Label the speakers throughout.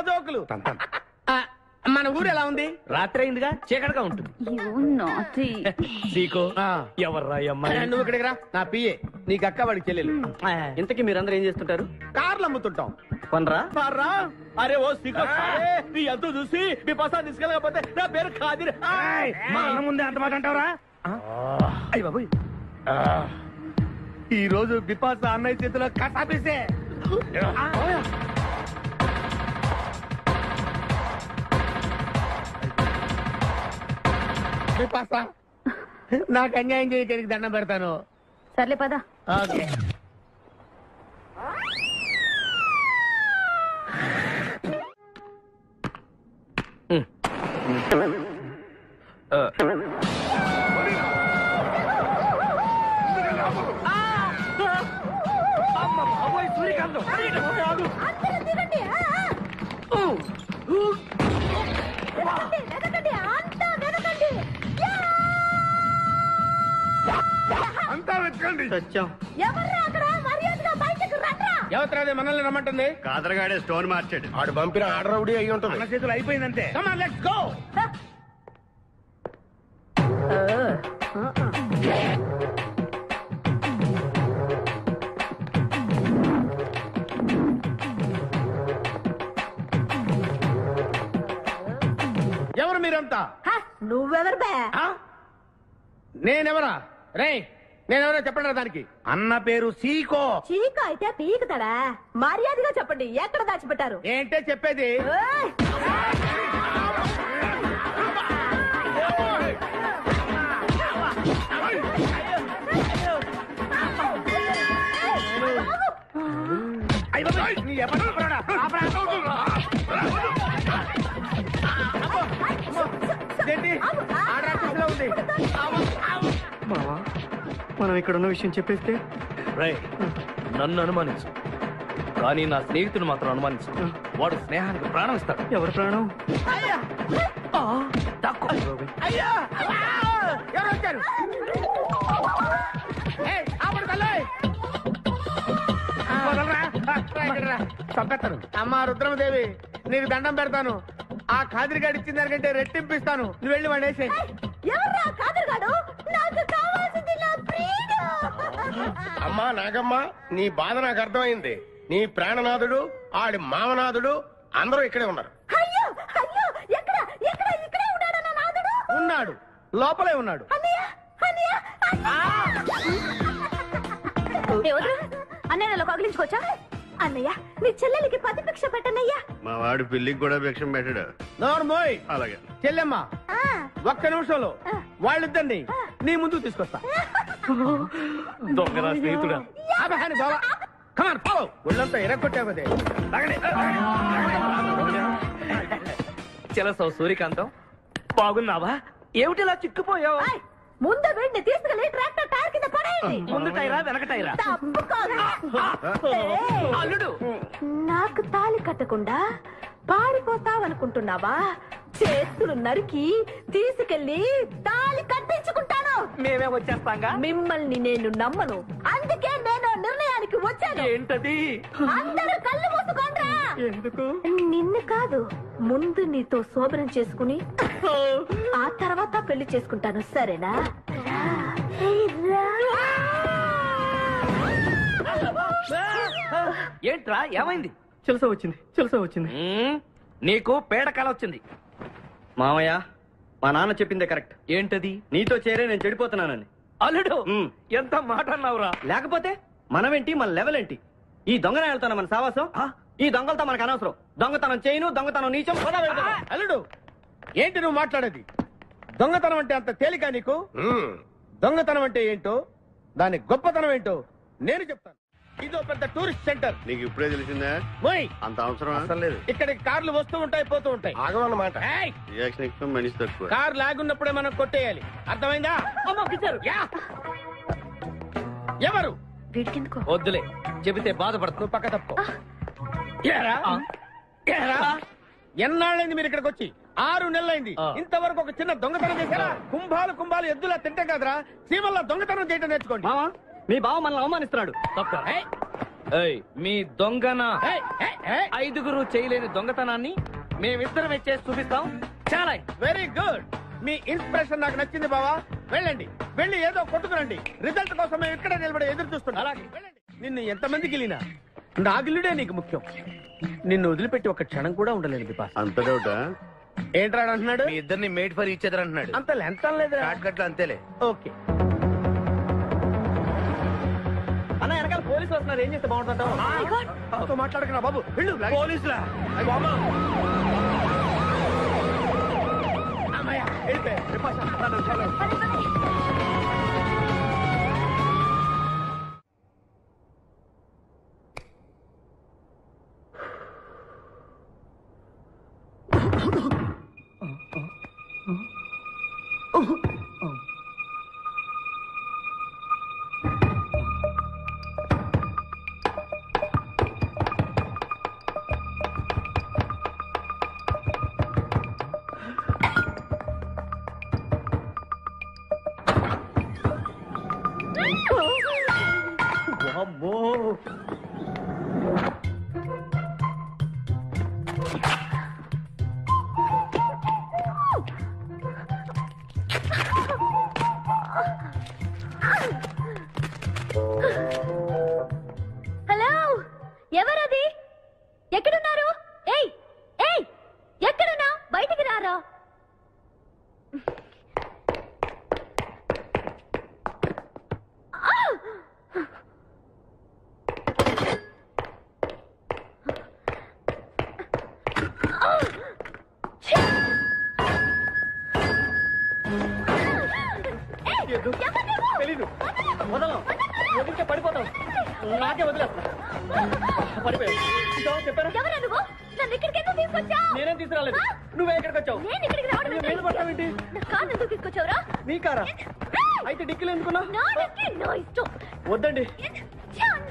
Speaker 1: జోకులు. మన ఊరు ఎలా ఉంది?
Speaker 2: రాత్రి అయిందిగా, చీకటిగా ఉంటుంది. ఎవర్రా అమ్మాయి?
Speaker 1: నువ్వు ఇక్కడికి రా, నా పిఏ. నీకు అక్క వాడికి చెల్లెలు.
Speaker 2: ఇంతకీ మీరందరూ ఏం చేస్తుంటారు?
Speaker 1: కార్లు అమ్ముతుంటాం.
Speaker 2: కొనరా?
Speaker 1: అరే ఓ సీకో, నీ ఎంత చూసి మీ పసా తీసుకెళ్ళకపోతే నా పేరు ఖాదిర్.
Speaker 2: మా అన్న ముందే అంత మాట అంటావరా?
Speaker 1: అయ్య బాబోయ్, ఈ రోజు బిపాస అన్నయ్య చేతిలో కసాపేసే. బిపాస, నాకు అన్యాయం చేయడానికి దండం పెడతాను.
Speaker 3: సర్లే పద.
Speaker 1: ఓకే.
Speaker 2: సూర్యకాంతం
Speaker 1: అంతా వెతకండి.
Speaker 4: ఎవరు
Speaker 1: మనల్ని రమ్మంటుంది?
Speaker 4: కాదరగాడే స్టోన్ మార్చాడు.
Speaker 1: ఆడు పంపిన ఆర్డర్ రౌడీ అయ్యి ఉంటుంది.
Speaker 2: మన చేతులు అయిపోయిందంటే.
Speaker 1: Come on, let's go. ఎవరు మీరంతా?
Speaker 3: నువ్వెవరు బే?
Speaker 1: నేనెవరా? రే, నేనెవరో చెప్పండి దానికి.
Speaker 2: అన్న పేరు సీకో.
Speaker 3: చీక అయితే పీకుతాడా? మర్యాదగా చెప్పండి, ఎక్కడ దాచిపెట్టారు?
Speaker 1: ఏంటే చెప్పేది?
Speaker 3: ఏయ్!
Speaker 2: మావా, మనం ఇక్కడ ఉన్న విషయం చెప్పేస్తే? నన్ను అనుమానించు, కానీ నా స్నేహితుడు మాత్రం అనుమానించు. వాడు స్నేహానికి ప్రాణం ఇస్తాడు. ఎవరు ప్రాణం?
Speaker 1: చంపేస్తాను. అమ్మా రుద్రమదేవి, నీకు దండం పెడతాను. ఆ ఖాదిరిగాడు ఇచ్చిన దానికంటే రెట్టింపిస్తాను. నువ్వు వెళ్ళి వాడు వేసే.
Speaker 3: ఎవర్రా కాదరగాడు? నాకు కావాల్సింది నా ప్రియుడు.
Speaker 4: అమ్మా నాగమ్మ, నీ బాధ నాకు అర్థమైంది. నీ ప్రాణనాథుడు, ఆడి మామనాథుడు అందరూ ఇక్కడే ఉన్నారు.
Speaker 3: అయ్యో అయ్యో, ఎక్కడ ఎక్కడ ఇక్కడే ఉన్నాడు నా నాదుడు?
Speaker 1: ఉన్నాడు, లోపలే ఉన్నాడు.
Speaker 3: అన్నయ్య అన్నయ్య అన్నయ్య నన్ను కగిలించుకోవచ్చా? అన్నయ్య, నీ చెల్లెలికి పతి భిక్ష పెట్టనయ్యా.
Speaker 4: మా వాడు పెళ్లికి కూడా భిక్షం పెట్టాడు.
Speaker 1: నోర్మోయ్.
Speaker 4: అలాగే
Speaker 1: చెల్లెమ్మ, ఒక్క నిమిషంలో వాళ్ళిద్దరిని నీ ముందుకు తీసుకొస్తా.
Speaker 2: దొంగరా స్నేహితుడా.
Speaker 1: Come on follow. ఒళ్ళంతా ఎరగొట్టావదే.
Speaker 2: చెలసావు సూర్యకాంతం, బాగున్నావా? ఏమిటిలా చిక్కుపోయావు?
Speaker 3: ఏయ్, ముందు వీడిని తీసుకెళ్లి ట్రాక్టర్ టైర్ కింద పడేయండి.
Speaker 2: ముందు టైరా వెనక టైరా?
Speaker 3: ఏయ్,
Speaker 2: అల్లుడు,
Speaker 3: నాకు తాళి కట్టకుండా పారిపోతావనుకుంటున్నావా? చేతులు నరికి తీసుకెళ్లి తాళి కట్టించుకుంటాను.
Speaker 2: మేమే వచ్చేస్తాంగా.
Speaker 3: మిమ్మల్ని నేను నమ్మను, అందుకే నేను నిర్ణయానికి వచ్చాను.
Speaker 2: ఏంటది?
Speaker 3: అందరూ కళ్ళు మూసుకోండ్రా.
Speaker 2: ఎందుకు?
Speaker 3: నిన్ను కాదు, ముందు నీతో శోభనం చేసుకుని ఆ తర్వాత పెళ్లి చేసుకుంటాను, సరేనా?
Speaker 2: ఏంట్రా, ఏమైంది?
Speaker 5: చెలసా వచ్చింది.
Speaker 2: నీకు పేడకాల వచ్చింది.
Speaker 5: మామయ్య, మా నాన్న చెప్పిందే కరెక్ట్.
Speaker 2: ఏంటది?
Speaker 5: నీతో చేరే నేను చెడిపోతున్నానని.
Speaker 2: అల్లుడు, ఎంత మాట అన్నావురా?
Speaker 5: లేకపోతే మనమేంటి, మన లెవెల్ ఏంటి? ఈ దొంగనే వెళ్తాను మన సావాసం. ఈ దొంగలతో మనకు అనవసరం. దొంగతనం చేయను, దొంగతనం నీచం.
Speaker 1: అల్లుడు, ఏంటి నువ్వు మాట్లాడేది? దొంగతనం అంటే అంత తేలిక నీకు? దొంగతనం అంటే ఏంటో, దాని గొప్పతనం ఏంటో నేను చెప్తాను. ఇదో పెద్ద టూరిస్ట్ సెంటర్.
Speaker 4: నీకు ఇప్పుడే తెలిసిందా?
Speaker 1: పోయి
Speaker 4: అంత అవసరం లేదు.
Speaker 1: ఇక్కడికి కార్లు వస్తూ ఉంటాయి, పోతూ ఉంటాయి.
Speaker 4: ఆగమన్నమాట.
Speaker 1: ఏయ్!
Speaker 4: రియాక్షన్ ఎక్కువ, మనిషి తక్కువ.
Speaker 1: కార్ లాగున్నప్పుడే మనం కొట్టేయాలి, అర్థమైందా? యా! ఎవరు?
Speaker 3: వీడికెందుకో
Speaker 2: వద్దులే, చెబితే బాధపడుతు.
Speaker 1: నువ్వు పక్క తప్పుకో. ఎన్నాళ్ళైంది మీరు ఇక్కడికి వచ్చి? 6 నెలలైంది. ఇంతవరకు ఒక చిన్న దొంగతనం చేశారా? కుంభాలు ఎద్దులా తింటే కదరా, సీమల్లా దొంగతనం చేయటం నేర్చుకోండి.
Speaker 5: మామా, మీ బావ మనల్ని అవమానిస్తున్నాడు.
Speaker 2: మీ దొంగన
Speaker 1: ఏయ్, ఏయ్, ఏయ్.
Speaker 2: 5గురు చేయలేని దొంగతనాన్ని మేమిద్దరమే చేసి చూపిస్తాం. చాలా
Speaker 1: వెరీ గుడ్. మీ ఇన్స్పిరేషన్ నాకు నచ్చింది బావా. వెళ్ళండి, వెళ్ళి ఏదో కొట్టుకురండి. రిజల్ట్ కోసం మేము ఇక్కడే నిలబడి ఎదురు చూస్తున్నాం. అలాగే వెళ్ళండి. నిన్ను ఎంతమంది గిలినా నా గిల్లుడే నీకు ముఖ్యం. నిన్ను వదిలిపెట్టి ఒక క్షణం కూడా ఉండలేను బిపాస్.
Speaker 6: అంత డౌటా?
Speaker 1: ఏంట్రా అంటున్నాడు?
Speaker 2: మీ ఇద్దరిని మేడ్ ఫర్ ఈచ్ అదర్ అంటున్నాడు.
Speaker 1: అంత లెంత్ లేదు.
Speaker 2: షార్ట్ కట్ లో అంతేలే.
Speaker 1: ఓకే.
Speaker 5: అన్న వెనకాల పోలీసులు వస్తున్నారు, ఏం చేస్తే బాగుంటుంటావు?
Speaker 1: మాట్లాడకరా బాబు. వెళ్ళు.
Speaker 2: పోలీసులా?
Speaker 1: అమ్మయ్య, వెళ్ళిపోయా. బిపాసా, నన్ను వదిలేయ్.
Speaker 3: హలో, ఎవరది? ఎక్కడున్నారు? ఏయ్ ఏయ్, ఎక్కడున్నా? బయటికి రారా.
Speaker 5: తెలీదు. వదలం, వదిలితే పడిపోతాం. నాకే వదిలేస్తా. పడిపోయావు చెప్పారా?
Speaker 3: ఎవరా నువ్వు? నన్ను ఇక్కడికి ఎందుకు తీసుకొచ్చావు?
Speaker 5: నేనేం తీసుకురాలేదు, నువ్వే ఇక్కడికి వచ్చావు.
Speaker 3: నేను ఇక్కడికి రావడం
Speaker 5: నువ్వు మీద పడతావేంటి?
Speaker 3: నా కారు ఎందుకు తీసుకొచ్చావురా?
Speaker 5: నీ కారా? అయితే డిక్కీలు ఎందుకున్నా?
Speaker 3: నా డిక్కీ నా ఇష్టం.
Speaker 5: వద్దండి.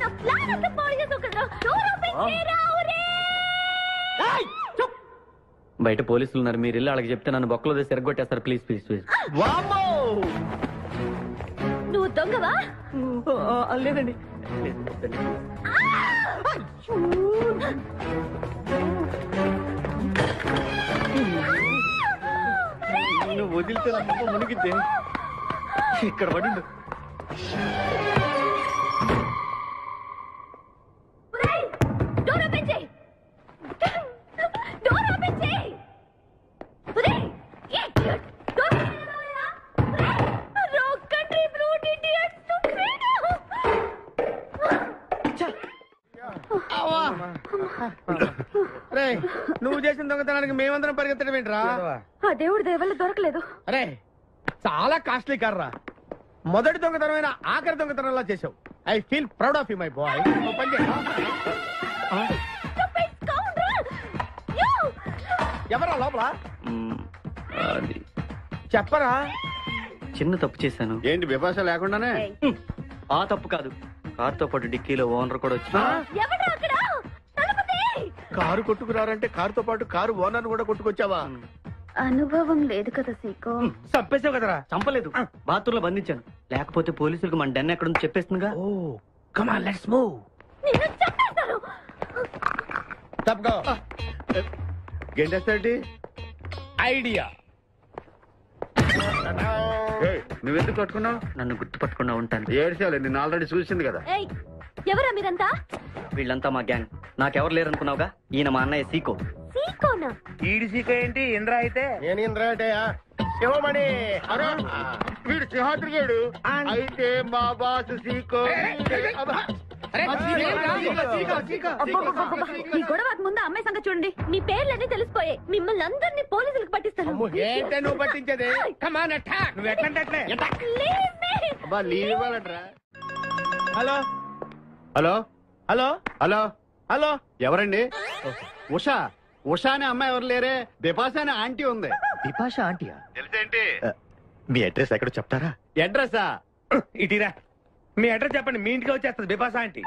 Speaker 3: నా ప్లాన్ అంతా పాడు చేసావు కదరా. డోర్ ఓపెన్ చేయరా.
Speaker 5: బయట పోలీసులు ఉన్నారు, మీరు ఇల్లు వాళ్ళకి చెప్తే నన్ను బొక్కలో తీసి ఎరగొట్టేస్తారు. Please please please.
Speaker 3: నువ్వు దొంగవా?
Speaker 5: లేదండి. నువ్వు వదిలితే నా మొక్క మునిగిద్దే. ఇక్కడ పడిండు.
Speaker 3: డోర్ ఓపెన్ చేయి. డోర్ ఓపెన్ చేయి. Door wrong country brute idiot.
Speaker 1: రే, నువ్వు చేసిన దొంగతనానికి మేమందరం పరిగెత్తడం ఏంట్రా?
Speaker 3: ఆ దేవుడి దయవల్ల దొరకలేదు.
Speaker 1: అరే, చాలా కాస్ట్లీ కార్రా. మొదటి దొంగతనమైన ఆఖరి దొంగతనంలా చేసావు. I feel proud of you my boy. ఎవరా లోపల? చెప్పరా.
Speaker 5: చిన్న తప్పు చేశాను.
Speaker 6: ఏంటి విభాష లేకుండానే?
Speaker 5: ఆ తప్పు కాదు, కార్తో పాటు డిక్కీలో ఓనర్ కూడా వచ్చి
Speaker 3: ఎవడ్రా అక్కడ? తలుపు తీయ్.
Speaker 1: కారు కొట్టుకురారంటే కారుతో పాటు కారు ఓనర్ కూడా కొట్టుకొచ్చావా?
Speaker 3: అనుభవం లేదు కదా సీకో.
Speaker 1: చంపేసావు కదరా.
Speaker 5: చంపలేదు, బాత్రూంలో బంధించాను. లేకపోతే పోలీసులకు మన డెన్ ఎక్కడ చెప్పేస్తుందిగా.
Speaker 1: Oh come on let's move.
Speaker 3: నిన్ను చంపేస్తాను.
Speaker 1: తప్పుకో.
Speaker 6: గెంటేస్తాంటి
Speaker 1: ఐడియా.
Speaker 6: నువ్వెందుకు కట్టుకున్నావు?
Speaker 5: నన్ను గుర్తుపట్టకుండా ఉంటాను.
Speaker 6: ఏడ్చాలి, నిన్ను ఆల్రెడీ చూసింది కదా.
Speaker 3: ఏయ్, ఎవరా మీరంతా?
Speaker 5: వీళ్ళంతా మా గ్యాంగ్. నాకెవరు లేరనుకున్నావుగా, ఈయన మా అన్నయ్య సీకో.
Speaker 3: సీకోనా?
Speaker 2: ఈడి సీక ఏంటి? ఇంద్రా అయితే
Speaker 4: నేను ఇంద్రాటయ్యా. శివమణి.
Speaker 6: వీడు సింహాద్రిగాడు. అయితే మా బాస్ సీకో.
Speaker 3: ఈ గొడవకు ముందు అమ్మాయి సంగతి చూడండి. మీ పేర్లన్నీ తెలిసిపోయాయి. మిమ్మల్ని అందరినీ పోలీసులకు పట్టిస్తాను.
Speaker 1: ఏంటే నువ్వు పట్టించేది? Come on attack. నువ్వు ఎట్లంటే
Speaker 3: Leave me.
Speaker 6: అబ్బా లీవ్ ఇవ్వాలంటరా.
Speaker 1: Hello
Speaker 6: hello
Speaker 1: hello
Speaker 6: hello
Speaker 1: hello.
Speaker 6: ఎవరండి? ఉషా. ఉషా అనే అమ్మాయి ఎవరు లేరే, బిపాసా అనే ఆంటీ ఉంది.
Speaker 2: బిపాషా ఆంటీయా?
Speaker 6: తెలుసేంటి?
Speaker 2: మీ అడ్రస్ ఎక్కడ చెప్తారా?
Speaker 6: అడ్రసా?
Speaker 1: ఇటీరా, మీ అడ్రస్ చెప్పండి, మీ ఇంటికి వచ్చేస్తుంది బిపాసా ఆంటీ.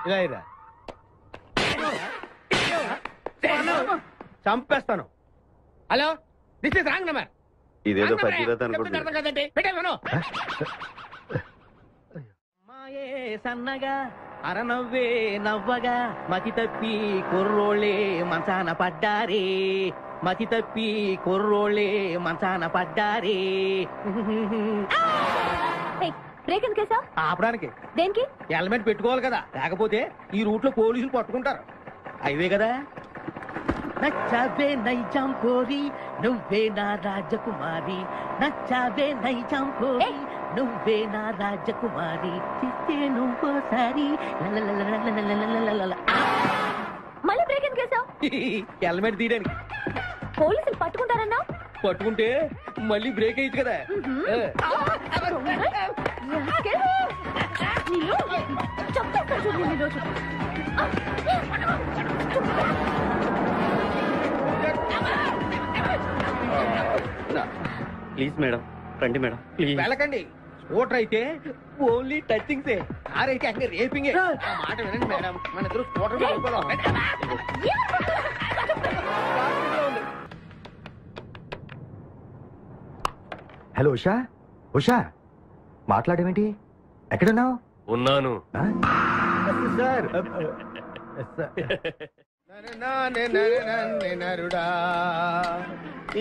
Speaker 1: ఇలా ఇరా. చంపేస్తాను. Hello, this is wrong number.
Speaker 6: ఇదేదో పచ్చిదత అనుకుంటున్నా.
Speaker 1: కదండి పెట్టేమను.
Speaker 5: మాయే సన్నగా
Speaker 2: అరనవ్వే నవ్వగా మతి తప్పి కుర్రోళ్ళే మంచాన పడ్డారే, మతి తప్పి కుర్రోళ్ళే మంచాన పడ్డారే.
Speaker 3: బ్రేక్ ఎందుకేసా?
Speaker 2: ఆపడానికి.
Speaker 3: దేనికి?
Speaker 2: హెల్మెట్ పెట్టుకోవాలి కదా, లేకపోతే ఈ రూట్ లో పోలీసులు పట్టుకుంటారు. హైవే కదా. నచ్చావే నైజాం కోరి నువ్వే నా రాజకుమారి, నచ్చావే నైజాం కోరి నువ్వే నా రాజకుమారి, చిస్తే నువ్వోసారి.
Speaker 3: మళ్ళీ బ్రేక్ ఎందుకేసావు?
Speaker 2: హెల్మెట్ తీయడానికి.
Speaker 3: పోలీసులు పట్టుకుంటారన్నా?
Speaker 2: పట్టుకుంటే మళ్ళీ బ్రేక్ అయ్యింది కదా.
Speaker 5: ప్లీజ్ మేడం, రండి మేడం, ప్లీజ్.
Speaker 2: వెళ్ళకండి. స్కూటర్ అయితే ఓన్లీ టచింగ్సే, కార్ అయితే అங்கே రేపింగే. మాట వినండి మేడం, మన ఇద్దరు స్కూటర్ మీద వెళ్ళిపోదాం.
Speaker 7: హలో ఉషా, ఉషా మాట్లాడేమిటి? ఎక్కడున్నావు?
Speaker 4: ఉన్నాను.
Speaker 7: సార్
Speaker 1: నరుడా,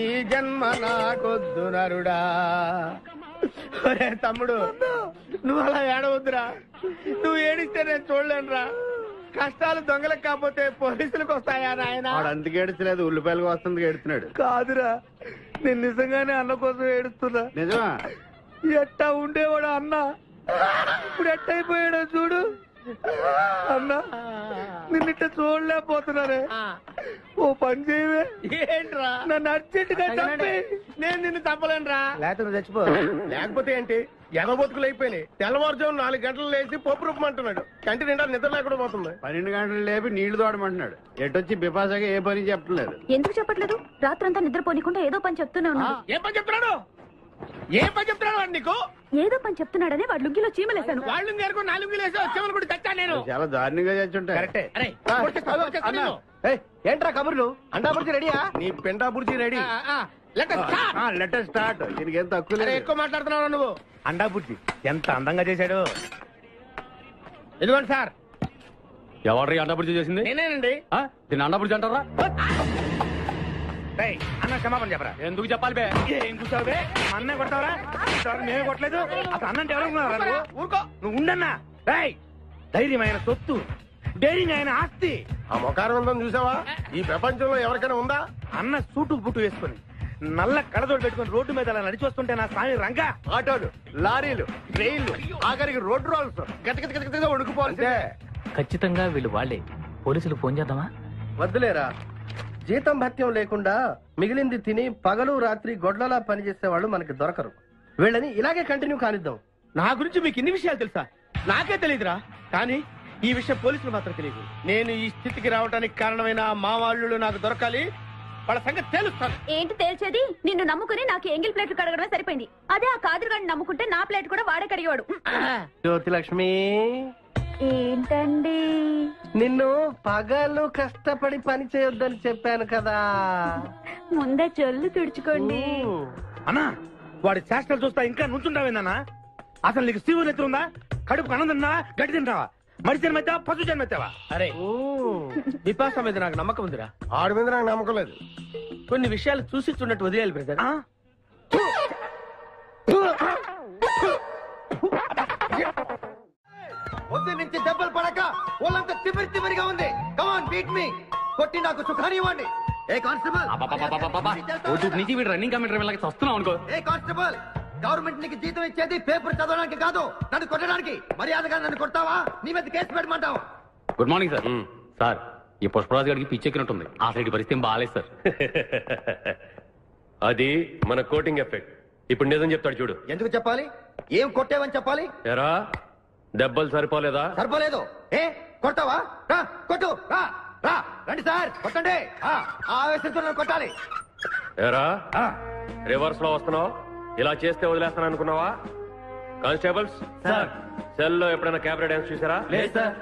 Speaker 1: ఈ జన్మ నాకొద్దు నరుడా. ఒరే తమ్ముడు, నువ్వు అలా ఏడవద్దురా. నువ్వు ఏడిస్తే నేను చూడలేనురా. కష్టాలు దొంగలకు కాకపోతే పోలీసులకు వస్తాయా నాయన?
Speaker 6: అందుకే ఏడ్చలేదు, ఉల్లిపాయలకు వస్తుంది ఏడుతున్నాడు.
Speaker 1: కాదురా, నేను నిజంగానే అన్న కోసం ఏడుస్తున్నా.
Speaker 6: నిజమా?
Speaker 1: ఎట్టా ఉండేవాడు అన్న, ఇప్పుడు ఎట్టయిపోయాడో చూడు. అన్నా, నిన్నిట్ట చూడలేకపోతున్నారే. ఓ పని చేయవే. ఏంట్రా? నన్ను అర్జెంటుగా చంపి నేను నిన్ను తప్పలేనురా.
Speaker 4: లేకపోతే నువ్వు చచ్చిపో. లేకపోతే ఏంటి, ఎగబొతుకులు అయిపోయినాయి. తెల్లవారుజాము 4 గంటలు లేచి పప్పు రూపమంటున్నాడు. కంటి నిండా నిద్ర లేకుండా పోతుంది.
Speaker 6: 12 గంటలు లేపి నీళ్లు తోడమంటున్నాడు. ఎటొచ్చి బిపాసగా ఏ పని చెప్పట్లేదు.
Speaker 3: ఎందుకు చెప్పట్లేదు? రాత్రంతా నిద్రపోనికుండా ఏదో పని చెప్తూనే ఉన్నాడు.
Speaker 1: ఏం పని చెప్తున్నాడు? ఏం పని చెప్తున్నాడు వాడు నీకు?
Speaker 3: ఏదో పని చెప్తున్నాడని వాడు లుంగిలో చీమలేశాను.
Speaker 1: వాళ్ళు ఇంకేరుకో 4 వేసి వచ్చేవాళ్ళు కూడా చచ్చా నేను.
Speaker 6: చాలా దారుణంగా చచ్చుంటాయి.
Speaker 1: కరెక్టే. అరే, కొట్టేస్తా నేను.
Speaker 4: ఏంట్రా కబుర్లు? అండా బుర్జీ రెడీయా? నీ పెండా బుర్జీ రెడీ.
Speaker 6: Letter start. దీనికి ఏం తక్కువ
Speaker 1: అరే,
Speaker 6: లేదు.
Speaker 1: ఎక్కువ మాట్లాడుతున్నావు నువ్వు. అండా బుజ్జి ఎంత అందంగా చేశాడు. ఇదిగోండి సార్.
Speaker 2: ఎవరు అండబుర్జీ చేసింది?
Speaker 1: నేనేనండి.
Speaker 2: దీన్ని అండబుర్జీ అంటారా?
Speaker 1: రేయ్, అన్న క్షమాపణ చెప్పరా.
Speaker 2: ఎందుకు చెప్పాలి బే?
Speaker 1: ఏం చూసావు బే? అన్నే కొడతావరా? మేమే కొట్టలేదు. అసలు అన్నంటే ఎవరుకున్నారా నువ్వు? ఊరుకో, నువ్వు ఉండన్నా. రేయ్, ధైర్యమైన సొత్తు, డైరింగ్ అయిన ఆస్తి.
Speaker 4: ఆ మొకారం ఉందని చూసావా? ఈ ప్రపంచంలో ఎవరికైనా ఉందా?
Speaker 1: అన్న సూటు బుట్టు వేసుకుని నల్ల కడదోడు పెట్టుకుని రోడ్డు మీద అలా నడిచి వస్తుంటే నా స్వామి రంగా.
Speaker 6: ఆటోలు, లారీలు, ట్రైన్లు, ఆఖరికి రోడ్ రోల్స్ గతగతగతగా వణుకుపోవాల్సిందే.
Speaker 2: ఖచ్చితంగా వీళ్ళు వాళ్ళే. పోలీసులు ఫోన్ చేద్దామా?
Speaker 4: వద్దులేరా, జీతం భత్యం లేకుండా మిగిలింది తిని పగలు రాత్రి గొడ్లలా పనిచేసే వాళ్ళు మనకి దొరకరు. వీళ్ళని ఇలాగే కంటిన్యూ కానిద్దాం.
Speaker 1: నా గురించి మీకు ఇన్ని విషయాలు తెలుసా? నాకే తెలియదురా. కానీ ఈ విషయం పోలీసులు మాత్రం తెలియదు. నేను ఈ స్థితికి రావడానికి కారణమైన మా వాళ్ళు నాకు దొరకాలి. వాళ్ళ సంగతి తెలుస్తాను.
Speaker 3: ఏంటి తేల్చేది? నిన్ను నమ్ముకుని నాకు ఎంగిల్ ప్లేట్లు కడగడమే సరిపోయింది. అదే ఆ కాదురుగాడిని నమ్ముకుంటే నా ప్లేట్ కూడా వాడే కడిగేవాడు.
Speaker 4: జ్యోతి లక్ష్మి,
Speaker 3: ఏంటండి?
Speaker 4: నిన్ను పగలు కష్టపడి పని చేయొద్దని చెప్పాను కదా.
Speaker 3: ముందే చొల్లు తుడుచుకోండి.
Speaker 1: అన్నా, వాడి చేష్టలు చూస్తా ఇంకా నుంచుంటావేందన్నా? అసలు నీకు శివుని ఎత్తు ఉందా? కడుపు అన్నం తిన్నావా? గడ్డి తింటావా? మడి జన్మెత్తావా? పశు జన్మెత్తావా? అరే, విపాస మీద నాకు నమ్మకం ఉందిరా.
Speaker 4: ఆడి మీద నాకు నమ్మకం లేదు.
Speaker 1: కొన్ని విషయాలు చూసి చూడట్టు వదిలేయాలి బ్రదర్.
Speaker 7: పొద్దు నుంచి దెబ్బలు పడక వాళ్ళంతా తిమిరిగా ఉంది. కమాన్ బీట్ మీ, కొట్టి నాకు సుఖాన్ని ఇవ్వండి. ఏ కానిస్టేబుల్,
Speaker 2: నుంచి వీడు రన్నింగ్ కమిటర్ వెళ్ళకి వస్తున్నావు అనుకో.
Speaker 7: ఏ కానిస్టేబుల్, గవర్నమెంట్ నీకు జీతం ఇచ్చేది పేపర్ చదవడానికి కాదు, నన్ను కొట్టడానికి. మర్యాదగా నన్ను కొడతావా? నీ మీద కేసు పెట్టమంటావా?
Speaker 2: Good morning sir. సార్, ఈ పుష్పరాజు గారికి పిచ్చెక్కినట్టుంది. ఆ సైడ్ పరిస్థితి ఏం బాగాలేదు సార్.
Speaker 8: అది మన కోటింగ్ ఎఫెక్ట్. ఇప్పుడు నిజం చెప్తాడు చూడు.
Speaker 7: ఎందుకు చెప్పాలి? ఏం కొట్టేవని చెప్పాలి?
Speaker 8: ఎరా, దెబ్బలు సరిపోలేదా?
Speaker 7: సరిపోలేదు. ఏ కొడతావా? రా కొట్టు, రా రా, రండి సార్, కొట్టండి. ఆవేశంతో నన్ను కొట్టాలి.
Speaker 8: ఎరా, రివర్స్ లో వస్తున్నావు. ఇలా చేస్తే వదిలేస్తాను అనుకున్నావా? కానిస్టేబుల్స్,
Speaker 2: సార్,
Speaker 8: సెల్ లో ఎప్పుడైనా కెమెరా డాన్స్ చూసారా?
Speaker 2: లేదు సార్.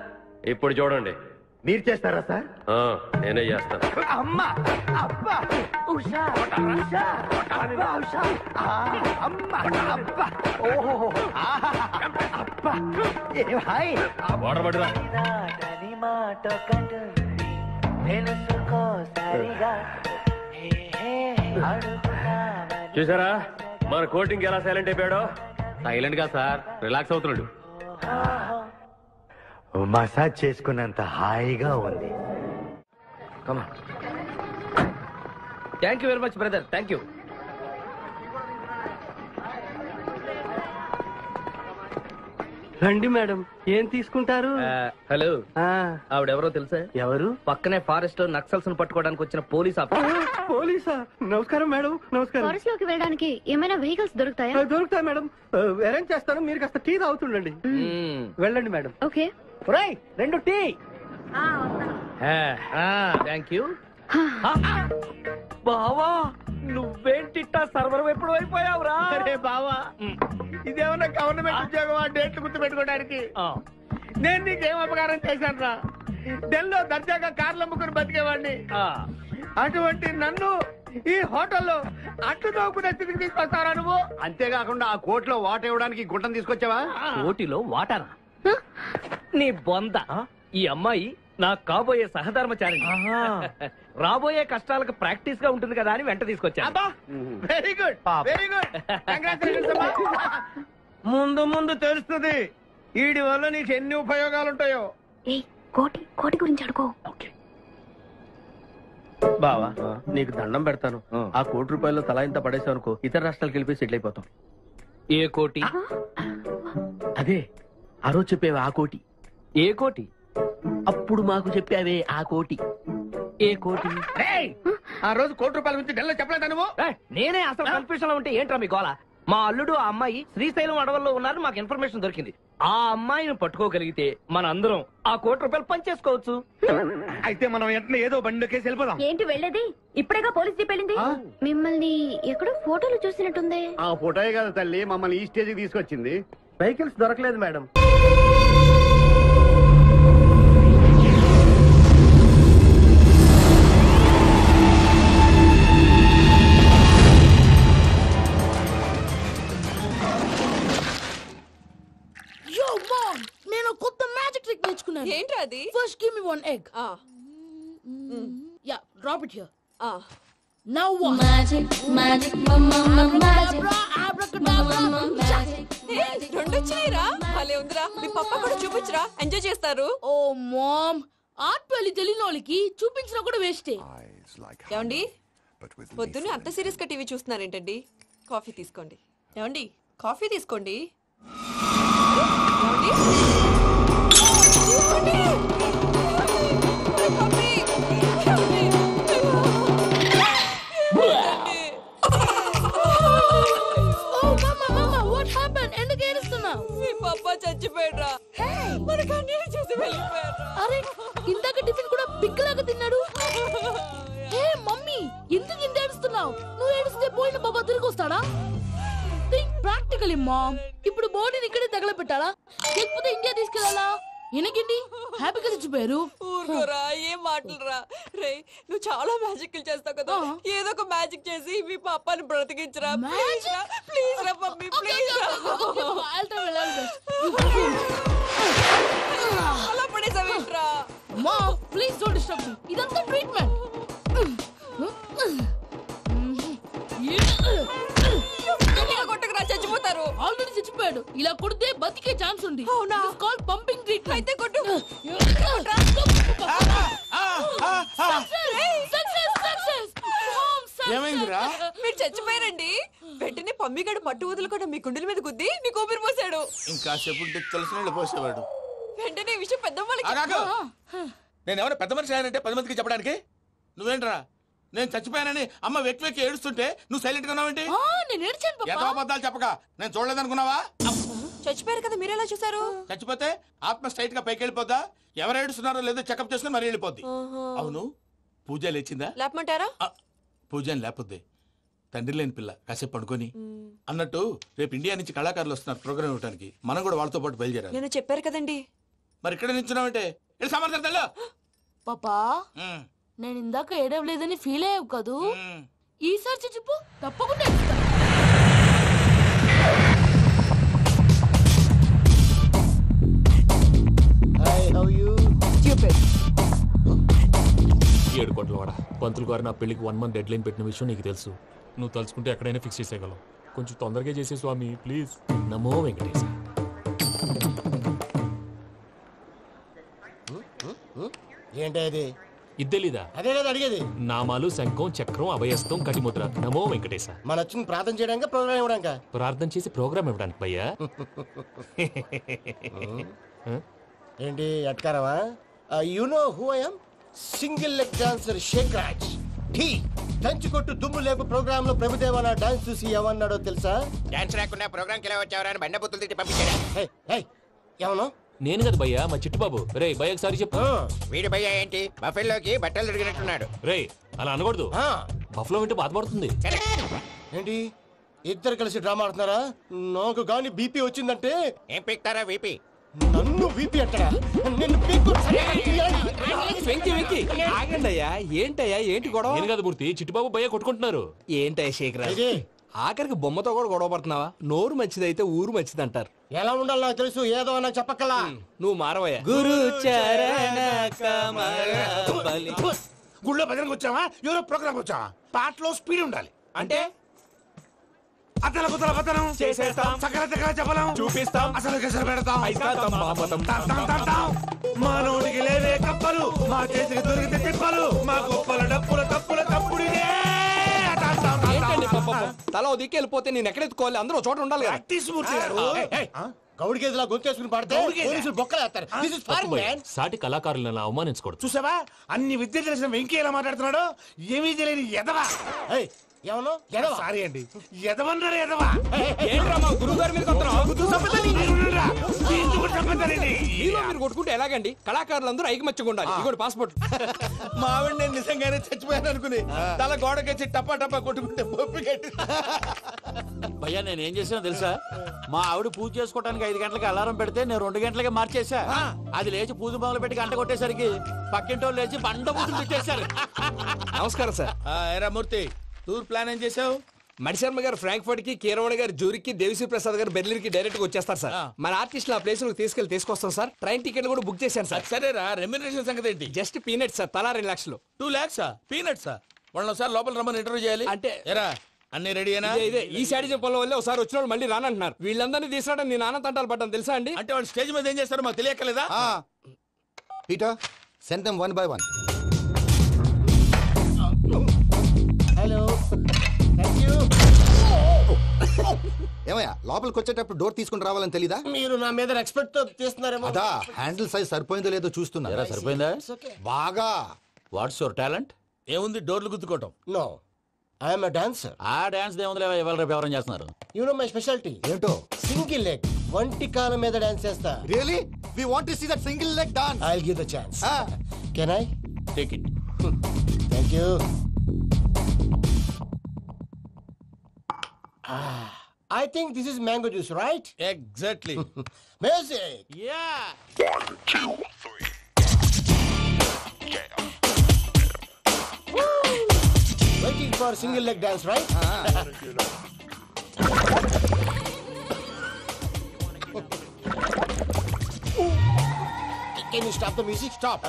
Speaker 8: ఇప్పుడు చూడండి.
Speaker 7: మీరు చేస్తారా సార్?
Speaker 8: నేనే చేస్తాను.
Speaker 7: అమ్మా అబ్బా ఉషా ఉషా అబ్బా ఉషా అమ్మా అబ్బా ఓహో అబ్బా ఏ హాయ్
Speaker 8: వాటర్ పట్టురా. చూసారా మన కోటింగ్ ఎలా సైలెంట్ అయిపోయాడో?
Speaker 6: సైలెంట్ గా సార్, రిలాక్స్ అవుతున్నాడు.
Speaker 7: మసాజ్ చేసుకున్నంత హాయిగా ఉంది.
Speaker 2: Thank you very much brother, thank you.
Speaker 4: రండి మేడం, ఏం తీసుకుంటారు?
Speaker 2: హలో, ఆవిడెవరో తెలుసా?
Speaker 4: ఎవరు?
Speaker 2: పక్కనే ఫారెస్ట్ లో నక్సల్స్ పట్టుకోవడానికి వచ్చిన పోలీస్ ఆఫీసర్.
Speaker 4: పోలీసా? నమస్కారం మేడం. నమస్కారం.
Speaker 3: ఫారెస్ట్ లోకి వెళ్ళడానికి ఏమైనా వెహికల్స్ దొరుకుతాయా?
Speaker 4: దొరుకుతాయి మేడం, అరేంజ్ చేస్తాను. మీరు కాస్త టీ తాగుతుండండి. వెళ్ళండి మేడం.
Speaker 3: ఓకే.
Speaker 2: ఒరేయ్, 2 టీ. Thank you. బావా, నువ్వేంటిట్టా సర్వర్ ఎప్పుడు అయిపోయావురా?
Speaker 1: అరే బావా, ఇదేమన్నా గవర్నమెంట్ ఉద్యోగం? డేట్లు గుర్తు పెట్టుకోవడానికి నేను నీకేం అపకారం చేశాను రా? ఢిల్లీలో దర్జాగా కార్లు అమ్ముకుని బతికేవాడిని. అటువంటి నన్ను ఈ హోటల్లో అట్లు నోకునే స్థితికి తీసుకొస్తారా నువ్వు?
Speaker 6: అంతేకాకుండా ఆ కోర్టులో వాట ఇవ్వడానికి గుంటను తీసుకొచ్చావా?
Speaker 2: కోటిలో వాటానా? నీ బొంద. ఈ అమ్మాయి నాకు కాబోయే సహధర్మచారి. రాబోయే కష్టాలకు ప్రాక్టీస్ గా ఉంటుంది కదా అని వెంట తీసుకొచ్చా.
Speaker 1: Very good, very good. ముందు ముందు తెలుస్తుంది వీడి వల్ల నీకు ఎన్ని ఉపయోగాలు ఉంటాయో.
Speaker 3: కోటి కోటి గురించి అడుకో.
Speaker 4: బావా, నీకు దండం పెడతాను. ఆ ₹1 తలా ఇంత పడేసావు అనుకో, ఇతర రాష్ట్రాలకు వెళ్ళిపోయి సెటిల్ అయిపోతాం.
Speaker 2: ఏ కోటి?
Speaker 4: అదే ఆ రోజు చెప్పేవా ఆ కోటి.
Speaker 2: ఏ కోటి?
Speaker 4: అప్పుడు మాకు చెప్పావే ఆ కోటి.
Speaker 2: ఏ కోటి?
Speaker 1: ఆ రోజు ₹1 గురించి ఢిల్లీలో చెప్పలేదా నువ్వు?
Speaker 2: నేనే అసలు కన్ఫ్యూషన్ లో ఉంటే ఏంట్రా మీ గోల? మా అల్లుడు ఆ అమ్మాయి శ్రీశైలం అడవుల్లో ఉన్నారు, మాకు ఇన్ఫర్మేషన్ దొరికింది. ఆ అమ్మాయిని పట్టుకోగలిగితే మన అందరం ఆ ₹1 పనిచేసుకోవచ్చు.
Speaker 1: అయితే మనం ఎట్లా ఏదో బండికేసి వెళ్ళిపోదాం.
Speaker 3: ఏంటి వెళ్ళేది? ఇప్పుడేగా పోలీస్ జీప్ వెళ్ళింది. మిమ్మల్ని ఎక్కడో ఫోటోలు చూసినట్టుంది.
Speaker 6: ఆ ఫోటోయే కదా తల్లి మమ్మల్ని ఈ స్టేజ్ కి తీసుకొచ్చింది.
Speaker 4: వెహికల్స్ దొరకలేదు మేడం.
Speaker 9: నేను కొత్త మ్యాజిక్ ట్రిక్ నేర్చుకున్నాను.
Speaker 10: ఏంట్రా అది?
Speaker 9: First give me 1 egg. Yeah, drop it here. Now what? Magic magic అబ్రా అబ్రాకడాబ్రా.
Speaker 10: రెండు వచ్చినాయిరా, భలే ఉందిరా. మీ పప్ప కూడా చూపించరా, ఎంజాయ్ చేస్తారు.
Speaker 9: ఓ మామ్, ఆర్ట్ పెళ్లి తెలియని వాళ్ళకి చూపించినా కూడా వేస్టే.
Speaker 10: ఏమండి, పొద్దున్నే అంత సీరియస్ గా టీవీ చూస్తున్నారేంటండి? కాఫీ తీసుకోండి. ఏమండి, కాఫీ తీసుకోండి. ఏమండి? తీసుకోండి. కాఫీ. ఏమండి?
Speaker 9: ఎందుకు ఏడుస్తున్నావు?
Speaker 10: మీ పప్ప చచ్చిపోయాడ్రా. మనకు అన్యాయం చేసి వెళ్ళిపోయాడ్రా.
Speaker 9: అరే, ఇందాక టిఫిన్ కూడా పిక్కలాగా తిన్నాడు. హే మమ్మీ, ఎందుకు ఇంత ఏడుస్తున్నావు? నువ్వు ఏడిస్తే పోయిన బాబా తిరిగి వస్తాడా? Think practically ma'am. ఇప్పుడు బాడీని ఇక్కడే తగలబెట్టాలా, లేకపోతే ఇండియా తీసుకెళ్లాలా? ఎనకండి హ్యాపీగా చచ్చిపోయారు.
Speaker 10: ఊరుకోరా, ఏం మాటలురా. రే, నువ్వు చాలా మ్యాజిక్ చేస్తావు కదా, ఏదో ఒక మ్యాజిక్ చేసి మీ పాపాని బ్రతికించరా. ప్లీజ్ రా మమ్మీ, ప్లీజ్. అలా పడేసావేంట్రా?
Speaker 9: Mom please don't disturb me. ఇదంతా ట్రీట్మెంట్.
Speaker 10: కొట్టకరా, చచ్చిపోతారు.
Speaker 9: ఆల్రెడీ చచ్చిపోయాడు. ఇలా కొడితే బతికే ఛాన్స్ ఉంది.
Speaker 10: అవునా?
Speaker 9: Call pumping treatment.
Speaker 10: అయితే కొట్టు.
Speaker 9: ఏమైందిరా?
Speaker 10: మీరు చచ్చిపోయారండి. వెంటనే పమ్మిగాడు పట్టు వదులుకుండా మీ గుండెల మీద గుద్ది మీకు ఊపిరి పోసాడు.
Speaker 11: ఇంకా చెప్పు తెలిసిన పోసేవాడు.
Speaker 10: వెంటనే ఈ విషయం పెద్ద వాళ్ళకి.
Speaker 11: నేను ఎవరైనా పెద్ద మనిషి ఆయనంటే 10 మందికి చెప్పడానికి. నువ్వేంట్రా నేను చచ్చిపోయానని అమ్మ వెక్కి వెక్కి ఏడుస్తుంటే నువ్వు సైలెంట్ గా ఉన్నావేంటి?
Speaker 9: నేను ఏడ్చాను పాపా.
Speaker 11: ఎంతో అబద్ధాలు చెప్పక నేను చూడలేదనుకున్నావా?
Speaker 10: చచ్చిపోయారు కదా, మీరెలా చూసారు?
Speaker 11: చచ్చిపోతే ఆత్మ స్ట్రైట్ గా పైకి వెళ్ళిపోద్దా? ఎవరు ఏడుస్తున్నారో లేదో చెకప్ చేసుకుని మరీ వెళ్ళిపోద్ది. అవును, పూజ లేచిందా?
Speaker 10: లేపమంటారా?
Speaker 11: పూజ అని లేకపోద్ది. తండ్రి లేని పిల్ల, కాసేపు పడుకొని. అన్నట్టు రేపు ఇండియా నుంచి కళాకారులు వస్తున్నారు ప్రోగ్రామ్ ఇవ్వడానికి. మనం కూడా వాళ్ళతో పాటు బయలుదేరాలి.
Speaker 10: నేను చెప్పారు కదండి.
Speaker 11: మరి ఇక్కడ నిల్చున్నావంటే సామర్థ్యం తెల్లో.
Speaker 9: పాపా నేను ఇందాక ఏడవలేదని ఫీల్ అయ్యావు కదూ ఈసారి చెప్పు తప్పకుండా ఏడుస్తా.
Speaker 8: ఏడు కోట్ల వాడ పంతులు గారు నా పెళ్లికి 1 month డెడ్ లైన్ పెట్టిన విషయం నీకు తెలుసు. నువ్వు తలుచుకుంటే ఎక్కడైనా ఫిక్స్ చేసేయగలవు. కొంచెం తొందరగా చేసే స్వామి ప్లీజ్. నమో వెంకటేశ.
Speaker 7: ఏంటది?
Speaker 8: ఇది తెలీదా?
Speaker 7: అదే కదా అడిగేది.
Speaker 8: నామాలు శంఖం చక్రం అభయస్తం కటిముద్ర. నమో వెంకటేశ.
Speaker 7: మన వచ్చింది ప్రార్థన చేయడానికి ప్రోగ్రామ్ ఇవ్వడానికి.
Speaker 8: ప్రార్థన చేసి ప్రోగ్రామ్ ఇవ్వడానికి భయ్యా.
Speaker 7: ఏంటి అట్కారమా? You know who I am? Single leg dancer Shaik Raj. టీ దంచుకొట్టు దుమ్ము లేపు ప్రోగ్రామ్ లో ప్రభుదేవ నా డాన్స్ చూసి ఏమన్నాడో తెలుసా?
Speaker 12: డాన్స్ రాకుండా ప్రోగ్రామ్ కి ఎలా వచ్చావరా అని బండ బుద్ధులు తిట్టి పంపించాడా?
Speaker 7: ఏమను?
Speaker 8: నేను కదా భయ్యా, మా చిట్టుబాబు. రే భయ్య ఒకసారి చెప్పు.
Speaker 12: వీడి భయ్య ఏంటి బఫెల్లోకి బట్టలు తిరిగినట్టున్నాడు.
Speaker 8: రే అలా అనకూడదు. బఫ్లో వింటే బాధపడుతుంది.
Speaker 7: ఏంటి ఇద్దరు కలిసి డ్రామా ఆడుతున్నారా? నాకు గాని బీపీ వచ్చిందంటే
Speaker 12: ఏం పీక్తారా వీపీ?
Speaker 7: నన్ను బీపీ అంటారా? నిన్ను పీక్కు.
Speaker 13: ఆగండి అయ్యా, ఏంటయ్యా ఏంటి గొడవ?
Speaker 8: నేను కదా మూర్తి, చిట్టుబాబు భయ్య కొట్టుకుంటున్నారు.
Speaker 13: ఏంటయ్యా శేఖర్, ఆఖరికి బొమ్మతో కూడా గొడవ పడుతున్నావా? నోరు మంచిదైతే ఊరు మంచిది అంటారు.
Speaker 7: ఎలా ఉండాలి నాకు తెలుసు, ఏదో నాకు చెప్పక్కలా.
Speaker 13: నువ్వు మారవయ్యా.
Speaker 11: గురు గుళ్ళో భజనకు వచ్చావా? ఎవరో ప్రోగ్రామ్ వచ్చావా? పాటలో స్పీడ్ ఉండాలి.
Speaker 13: అంటే
Speaker 11: అతల కుతల పతనం
Speaker 13: చేసేస్తాం,
Speaker 11: సకల దగ్గర చెప్పలేం,
Speaker 13: చూపిస్తాం,
Speaker 11: అసలు గసలు పెడతాం,
Speaker 13: అయిస్తాం, బాపతం.
Speaker 11: మానవుడికి లేవే కప్పలు, మా చేతికి దొరికితే తిప్పలు, మా గొప్పల డప్పుల తప్పుల తప్పుడిదే.
Speaker 13: ఏంటండి పాపం? తల ఓ దిక్కు వెళ్ళిపోతే నేను ఎక్కడెత్తుకోవాలి? అందరూ ఒక చోట ఉండాలి కదా.
Speaker 11: మూర్తి గారు
Speaker 7: గౌడి గేదెలా గొంతేసుకుని పాడితే పోలీసులు బొక్కలేస్తారు. This is foreign, man.
Speaker 8: సాటి కళాకారులను అవమానించకూడదు.
Speaker 11: చూసావా అన్ని విద్య తెలిసిన వెంకీ ఎలా మాట్లాడుతున్నాడు? ఏమీ తెలియని ఎదవా.
Speaker 7: ఏమను ఎదవా?
Speaker 11: సారీ అండి, ఎదవన్నారు ఎదవా.
Speaker 13: ఏంట్రా మా గురువు గారి మీద మీరు కొట్టుకుంటే ఎలాగండి? కళాకారులందరూ ఐకమత్యంగా ఉండాలి. ఇగోటి పాస్పోర్ట్.
Speaker 11: మా ఆవిడ నేను నిజంగానే చచ్చిపోయాను అనుకుని తల గోడకొచ్చి టపా టపా కొట్టుకుంటే పొప్పి కట్టి.
Speaker 14: భయ్యా నేనేం చేసినా తెలుసా? మా ఆవిడ పూజ చేసుకోవడానికి 5 గంటలకి అలారం పెడితే నేను 2 గంటలకి మార్చేసా. అది లేచి పూజ మొదలు పెట్టి గంట కొట్టేసరికి పక్కింటి వాళ్ళు లేచి బండ పూజలు పెట్టేశారు.
Speaker 13: నమస్కారం సార్.
Speaker 11: ఎరా మూర్తి, టూర్ ప్లాన్ ఏం చేసావు?
Speaker 13: మణిశర్మ గారు ఫ్రాంక్ఫర్ట్ కి, కీరవాణి గారు జూరిక్ కి, దేవిశ్రీ ప్రసాద్ గారు బెర్లిన్ కి డైరెక్ట్ గా వచ్చేస్తారు సార్. మన ఆర్టిస్ట్ ఆ ప్లేస్ తీసుకొస్తాం సార్. ట్రైన్ టికెట్ కూడా బుక్ చేశాను సార్.
Speaker 11: సరేరా, రెమ్యూనరేషన్ సంగతి ఏంటి?
Speaker 13: జస్ట్ పీనట్స్ సార్, తలా 2 లక్షలు.
Speaker 11: 2 lakhs పీనట్సా? వాళ్ళని ఒకసారి లోపల రమ్మని ఇంటర్వ్యూ చేయాలి.
Speaker 13: అంటే
Speaker 11: ఎరా అన్ని రెడీ అయినా?
Speaker 13: ఇదే ఈ శాడీ చెప్పడం వల్లే ఒకసారి వచ్చిన వాళ్ళు మళ్ళీ రానంటున్నారు. వీళ్ళందరినీ తీసుకురావడం నేను నాన్న తంటాలు పడ్డాను తెలుసా అండి.
Speaker 11: అంటే వాళ్ళు స్టేజ్ మీద ఏం చేస్తారో మాకు తెలియక్కలేదా?
Speaker 7: Peter, send them one by one. Hello, thank you.
Speaker 15: ఏమయ్యా లోపలికి వచ్చేటప్పుడు డోర్ తీసుకుని రావాలని తెలీదా?
Speaker 7: మీరు నా మీద ఎక్స్పెక్ట్ తో తీస్తున్నారేమో.
Speaker 15: అదా హ్యాండిల్ సైజ్ సరిపోయిందో లేదో చూస్తున్నా.
Speaker 14: సరిపోయిందా?
Speaker 15: బాగా.
Speaker 14: What's your talent?
Speaker 11: ఏముంది, డోర్లు గుద్దుకోవటం.
Speaker 7: No, I am a dancer.
Speaker 14: ఆ డాన్స్ దేవుందిలే, ఇవాళ రేపు ఎవరైనా చేస్తున్నారు.
Speaker 7: యు నో మై స్పెషాలిటీ
Speaker 15: ఏంటో?
Speaker 7: సింగిల్ లెగ్, వంటి కాలం మీద డాన్స్ చేస్తా.
Speaker 15: Really? We want to see that single leg dance.
Speaker 7: I will give the chance. Can I?
Speaker 14: Take it.
Speaker 7: Thank you. I think this is mango juice, right?
Speaker 11: Exactly.
Speaker 7: Music.
Speaker 14: Yeah.
Speaker 16: 1, 2, 3.
Speaker 7: Waiting for single leg dance, right? Can you stop the music?
Speaker 11: Stop.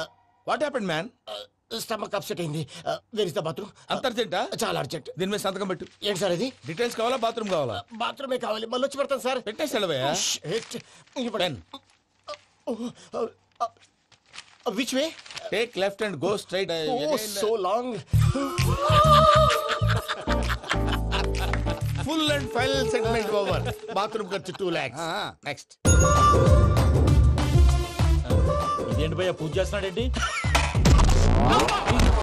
Speaker 11: What happened, man?
Speaker 7: Stomach upset అయింది. Where is the bathroom?
Speaker 11: అంత అర్జెంటా?
Speaker 7: చాలా urgent.
Speaker 11: దీని మీద సంతకం పెట్టు.
Speaker 7: ఏంటి sir ఇది?
Speaker 11: డీటెయిల్స్ కావాలా, బాత్రూమ్ కావాలా?
Speaker 7: బాత్రూమే కావాలి, మళ్ళీ వచ్చి పెడతాను సార్.
Speaker 11: పెట్టేసాడవయ్యా.
Speaker 7: Which way?
Speaker 11: Take left and go straight.
Speaker 7: Oh so long.
Speaker 11: Full and final segment over. Bathroom ఖర్చు 2 lakhs. నెక్స్ట్.
Speaker 14: ఇదేంటి భయ్యా పూజ చేస్తున్నాడేంటి?